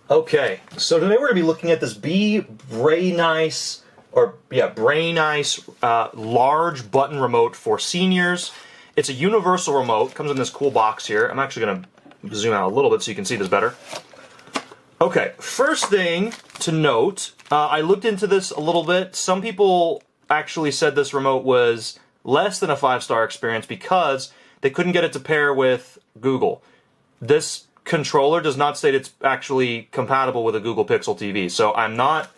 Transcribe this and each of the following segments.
Okay, so today we're going to be looking at this BraiNice large button remote for seniors. It's a universal remote, comes in this cool box here. I'm actually going to zoom out a little bit so you can see this better. Okay, first thing to note, I looked into this a little bit. Some people actually said this remote was less than a 5-star experience because they couldn't get it to pair with Google. This controller does not state it's actually compatible with a Google Pixel TV, so I'm not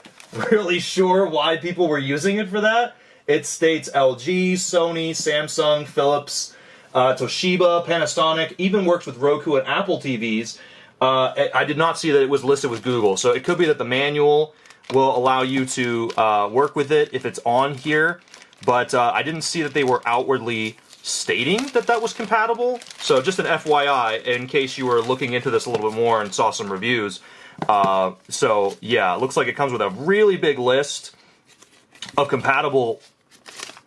really sure why people were using it for that. It states LG, Sony, Samsung, Philips, Toshiba, Panasonic, even works with Roku and Apple TVs. I did not see that it was listed with Google, so it could be that the manual will allow you to work with it if it's on here, but I didn't see that they were outwardly stating that that was compatible. So just an FYI in case you were looking into this a little bit more and saw some reviews. So yeah, it looks like it comes with a really big list of compatible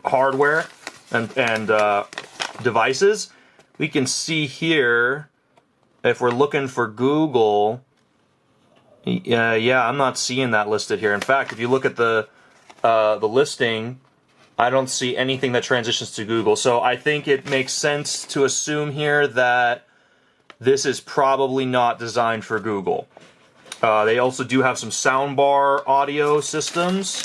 hardware and devices. We can see here, if we're looking for Google, yeah, I'm not seeing that listed here. In fact, if you look at the listing, I don't see anything that transitions to Google. So I think it makes sense to assume here that this is probably not designed for Google. They also do have some Soundbar audio systems.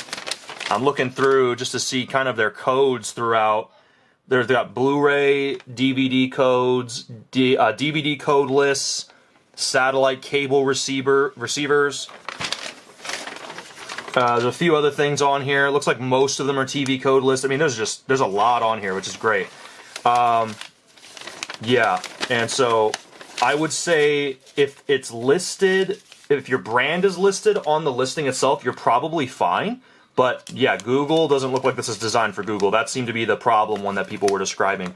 I'm looking through just to see kind of their codes throughout. They've got Blu-ray, DVD codes, DVD code lists, satellite cable receivers. There's a few other things on here. It looks like most of them are TV code lists. I mean, there's a lot on here, which is great. Yeah, and so I would say if it's listed, if your brand is listed on the listing itself, you're probably fine. But yeah, Google doesn't look like this is designed for Google. That seemed to be the problem one that people were describing.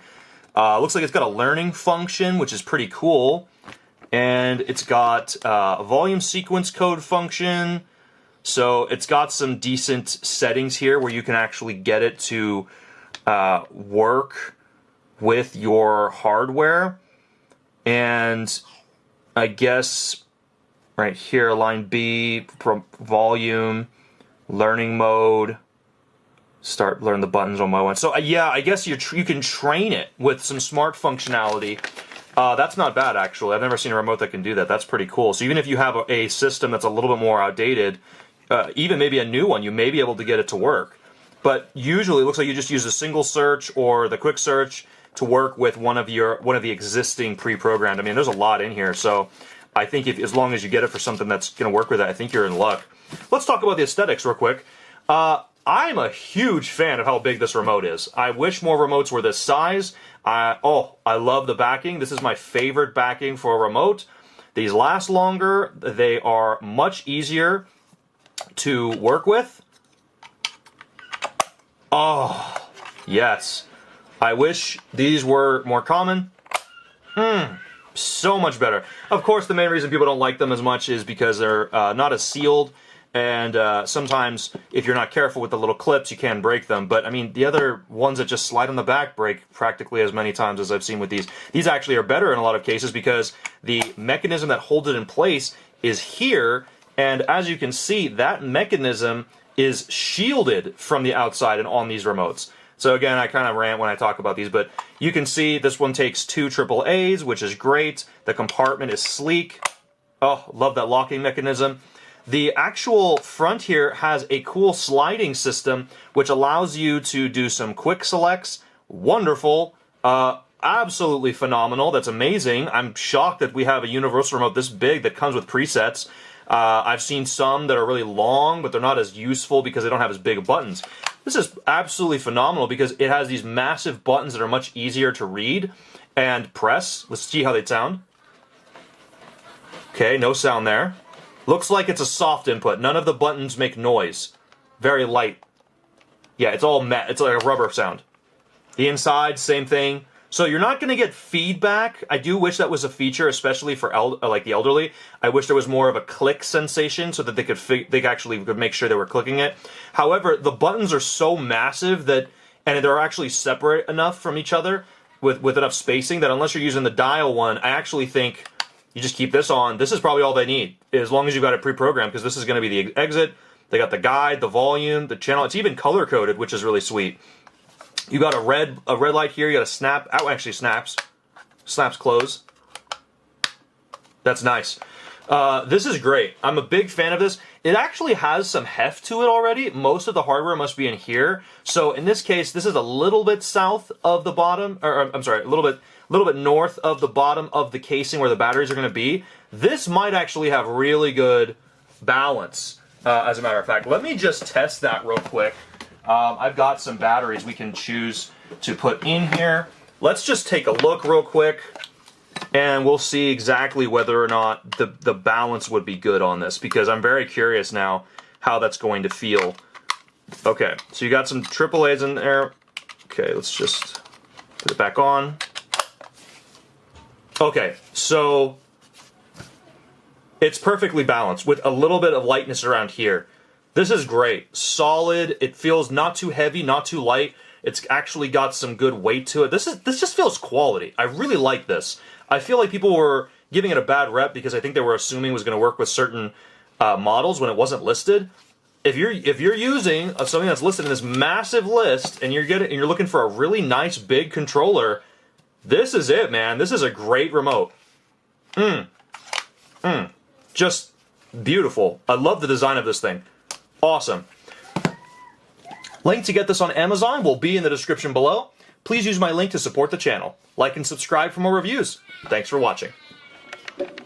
Looks like it's got a learning function, which is pretty cool. And it's got a volume sequence code function. So it's got some decent settings here where you can actually get it to work with your hardware. And I guess right here, line B, volume, learning mode, learn the buttons on my one. So yeah, I guess you can train it with some smart functionality. That's not bad, actually. I've never seen a remote that can do that. That's pretty cool. So even if you have a system that's a little bit more outdated, even maybe a new one, you may be able to get it to work. But usually it looks like you just use a single search or the quick search to work with one of the existing pre-programmed. I mean, there's a lot in here, so I think as long as you get it for something that's going to work with it, I think you're in luck. Let's talk about the aesthetics real quick. I'm a huge fan of how big this remote is. I wish more remotes were this size. I love the backing. This is my favorite backing for a remote. These last longer. They are much easier to work with. Oh, yes. I wish these were more common. So much better. Of course, the main reason people don't like them as much is because they're not as sealed, and sometimes if you're not careful with the little clips, you can break them. But I mean, the other ones that just slide on the back break practically as many times as I've seen with these. These actually are better in a lot of cases because the mechanism that holds it in place is here. And as you can see, that mechanism is shielded from the outside and on these remotes. So again, I kind of rant when I talk about these, but you can see this one takes 2 AAAs, which is great. The compartment is sleek. Oh, love that locking mechanism. The actual front here has a cool sliding system, which allows you to do some quick selects. Wonderful. Absolutely phenomenal. That's amazing. I'm shocked that we have a universal remote this big that comes with presets. I've seen some that are really long, but they're not as useful because they don't have as big buttons. This is absolutely phenomenal because it has these massive buttons that are much easier to read and press. Let's see how they sound. Okay, no sound there. Looks like it's a soft input. None of the buttons make noise. Very light. Yeah, it's all matte. It's like a rubber sound. The inside, same thing. So you're not going to get feedback. I do wish that was a feature, especially for like the elderly. I wish there was more of a click sensation so that they actually could make sure they were clicking it. However, the buttons are so massive that, and they're actually separate enough from each other with enough spacing that unless you're using the dial one, I actually think You just keep this on. This is probably all they need, as long as you've got it pre-programmed, because this is going to be the exit. They got the guide, the volume, the channel. It's even color-coded, which is really sweet. You got a red light here. You got a snap. Oh, actually snaps. Snaps close. That's nice. This is great. I'm a big fan of this. It actually has some heft to it already. Most of the hardware must be in here. So in this case, this is a little bit south of the bottom, or I'm sorry, a little bit north of the bottom of the casing where the batteries are going to be. This might actually have really good balance, as a matter of fact. Let me just test that real quick. I've got some batteries we can choose to put in here. Let's just take a look real quick, and we'll see exactly whether or not the balance would be good on this, because I'm very curious now how that's going to feel. Okay, so you got some AAAs in there. Okay, let's just put it back on. Okay, so it's perfectly balanced with a little bit of lightness around here. This is great. Solid. It feels not too heavy, not too light. It's actually got some good weight to it. This just feels quality. I really like this. I feel like people were giving it a bad rep because I think they were assuming it was going to work with certain models when it wasn't listed. If you're using something that's listed in this massive list and you're looking for a really nice big controller, this is it, man. This is a great remote. Just beautiful. I love the design of this thing. Awesome. Link to get this on Amazon will be in the description below. Please use my link to support the channel. Like and subscribe for more reviews. Thanks for watching.